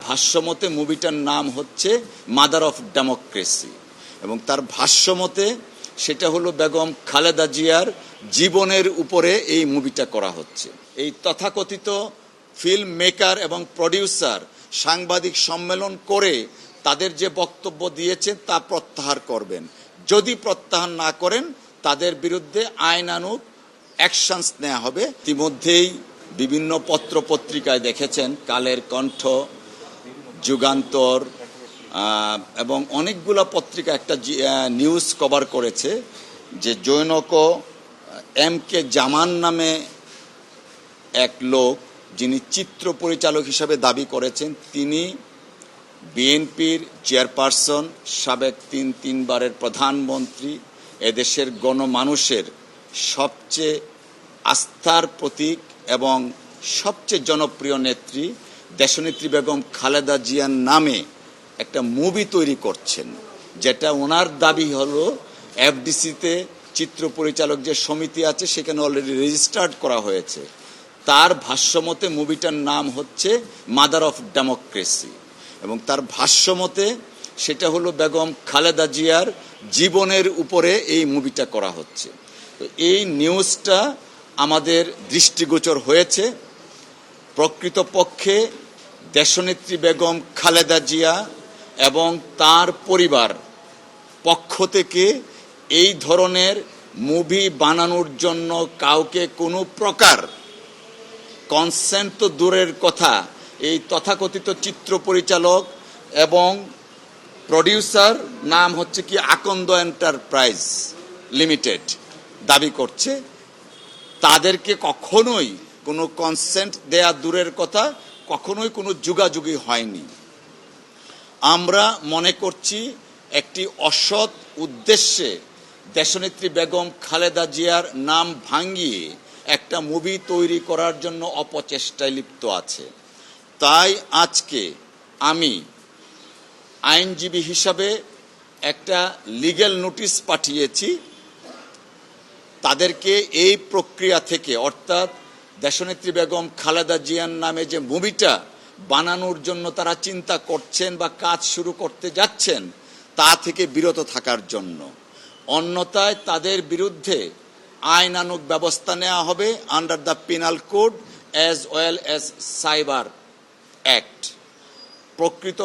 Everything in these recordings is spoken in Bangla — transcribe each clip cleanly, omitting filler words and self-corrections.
ভাষ্যমতে মুভিটার নাম হচ্ছে মাদার অফ ডেমোক্রেসি এবং তার ভাষ্যমতে সেটা হলো বেগম খালেদা জিয়ার জীবনের উপরে এই মুভিটা করা হচ্ছে। এই তথাকথিত ফিল্ম মেকার এবং প্রডিউসার সাংবাদিক সম্মেলন করে তাদের যে বক্তব্য দিয়েছে তা প্রত্যাহার করবেন। যদি প্রত্যাহার না করেন তাদের বিরুদ্ধে আইনানুগ অ্যাকশনস নেওয়া হবে। ইতিমধ্যেই বিভিন্ন পত্র পত্রিকায় দেখেছেন, কালের কণ্ঠ, যুগান্তর এবং অনেকগুলো পত্রিকা একটা নিউজ কভার করেছে যে জৈনক এম কে জামান নামে এক লোক, যিনি চিত্র পরিচালক হিসাবে দাবি করেছেন, তিনি বিএনপির চেয়ারপারসন, সাবেক তিনবারের প্রধানমন্ত্রী, এদেশের গণমানুষের সবচেয়ে আস্থার প্রতীক এবং সবচেয়ে জনপ্রিয় নেত্রী দেশনেত্রী বেগম খালেদা জিয়ার নামে একটা মুভি তৈরি করছেন, যেটা ওনার দাবি হলো এফডিসিতে চিত্র পরিচালক যে সমিতি আছে সেখানে অলরেডি রেজিস্টার্ড করা হয়েছে। তার ভাষ্যমতে মুভিটার নাম হচ্ছে মাদার অফ ডেমোক্রেসি এবং তার ভাষ্যমতে সেটা হলো বেগম খালেদা জিয়ার জীবনের উপরে এই মুভিটা করা হচ্ছে। তো এই নিউজটা আমাদের দৃষ্টিগোচর হয়েছে। প্রকৃতপক্ষে দেশনেত্রী বেগম খালেদা জিয়া এবং তার পরিবার পক্ষ থেকে এই ধরনের মুভি বানানোর জন্য কাউকে কোনো প্রকার কনসেন্ট তো দূরের কথা, এই তথাকথিত চিত্র পরিচালক এবং প্রডিউসার নাম হচ্ছে কি আকন্দ এন্টারপ্রাইজ লিমিটেড দাবি করছে, তাদেরকে কখনোই কোনো কনসেন্ট দেয়া দূরের কথা, কখনোই কোনো যুগাযুগি হয়নি। আমরা মনে করছি একটি অসৎ উদ্দেশ্যে দেশনেত্রী বেগম খালেদা জিয়ার নাম ভাঙিয়ে একটা মুভি তৈরি করার জন্য অপচেষ্টায় লিপ্ত আছে। তাই আজকে আমি আইনজীবী হিসাবে একটা লিগ্যাল নোটিশ পাঠিয়েছি তাদেরকে এই প্রক্রিয়া থেকে, অর্থাৎ দেশনেত্রী বেগম খালেদা জিয়ার নামে যে মুভিটা বানানোর জন্য তারা চিন্তা করছেন বা কাজ শুরু করতে যাচ্ছেন তা থেকে বিরত থাকার জন্য। অন্যথায় তাদের বিরুদ্ধে আইনানুগ ব্যবস্থা নেওয়া হবে under the penal code as well as cyber act. প্রকৃত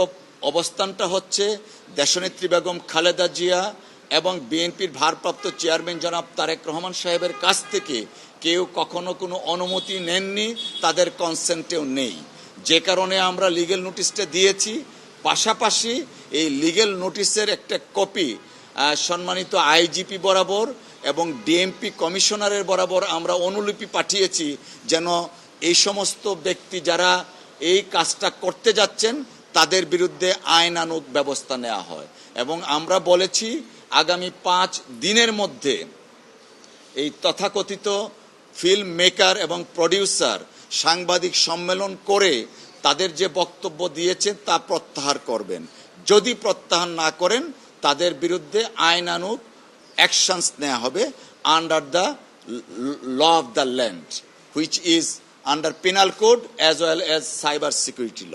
অবস্থানটা হচ্ছে দেশনেত্রী বেগম খালেদা জিয়া এবং বিএনপির ভারপ্রাপ্ত চেয়ারম্যান জনাব তারেক রহমান সাহেবের কাছ থেকে কেউ কখনো কোনো অনুমতি নেননি, তাদের কনসেন্টেও নেই, যে কারণে আমরা লিগ্যাল নোটিশটা দিয়েছি। পাশাপাশি এই লিগ্যাল নোটিশের একটা কপি সম্মানিত আইজিপি বরাবর এবং ডিএমপি কমিশনারের বরাবর আমরা অনুলিপি পাঠিয়েছি, যেন এই সমস্ত ব্যক্তি যারা এই কাজটা করতে যাচ্ছেন তাদের বিরুদ্ধে আইনানুগ ব্যবস্থা নেওয়া হয়। এবং আমরা বলেছি আগামী 5 দিনের মধ্যে এই তথাকথিত ফিল্ম মেকার এবং প্রডিউসার সাংবাদিক সম্মেলন করে তাদের যে বক্তব্য দিয়েছেন তা প্রত্যাহার করবেন। যদি প্রত্যাহার না করেন তাদের বিরুদ্ধে আইনানুগ অ্যাকশনস নেওয়া হবে under the law of the land, which is under penal code as well as cyber security law.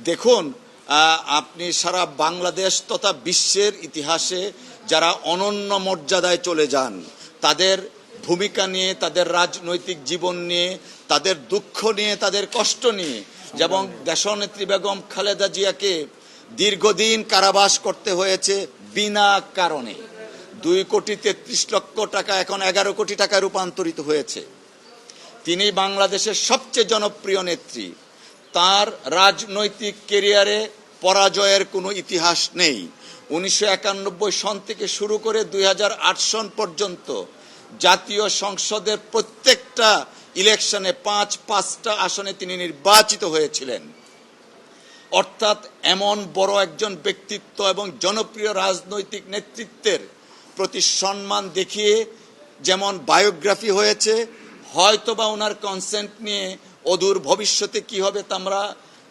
দেখুন, আপনি সারা বাংলাদেশ তথা বিশ্বের ইতিহাসে যারা অনন্য মর্যাদায় চলে যান, তাদের ভূমিকা নিয়ে, তাদের রাজনৈতিক জীবন নিয়ে, তাদের দুঃখ নিয়ে, তাদের কষ্ট নিয়ে, যেমন দেশনেত্রী বেগম খালেদা জিয়াকে দীর্ঘদিন কারাবাস করতে হয়েছে বিনা কারণে। 2,33,00,000 টাকা এখন 11 কোটি টাকায় রূপান্তরিত হয়েছে। তিনি বাংলাদেশের সবচেয়ে জনপ্রিয় নেত্রী। তার রাজনৈতিক কেরিয়ারে পরাজয়ের কোনো ইতিহাস নেই। 1991 সন থেকে শুরু করে 2008 সন পর্যন্ত জাতীয় সংসদের প্রত্যেকটা ইলেকশনে 5টা আসনে তিনি নির্বাচিত হয়েছিলেন। অর্থাৎ এমন বড় একজন ব্যক্তিত্ব এবং জনপ্রিয় রাজনৈতিক নেতৃত্বের প্রতি সম্মান দেখিয়ে যেমন বায়োগ্রাফি হয়েছে, হয়তোবা ওনার কনসেন্ট নিয়ে অদূর ভবিষ্যতে কি হবে তা আমরা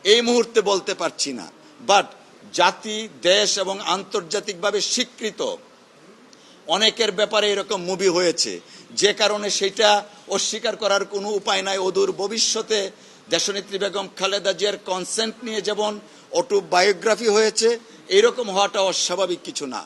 এই মুহূর্তে বলতে পারছি না। বাট জাতি, দেশ এবং আন্তর্জাতিকভাবে স্বীকৃত অনেকের ব্যাপারে এরকম মুভি হয়েছে, যে কারণে সেটা অস্বীকার করার কোনো উপায় নাই। অদূর ভবিষ্যতে দেশনেত্রী বেগম খালেদা জিয়ার কনসেন্ট নিয়ে যেমন অটোবায়োগ্রাফি হয়েছে, এরকম হওয়াটা অস্বাভাবিক কিছু না।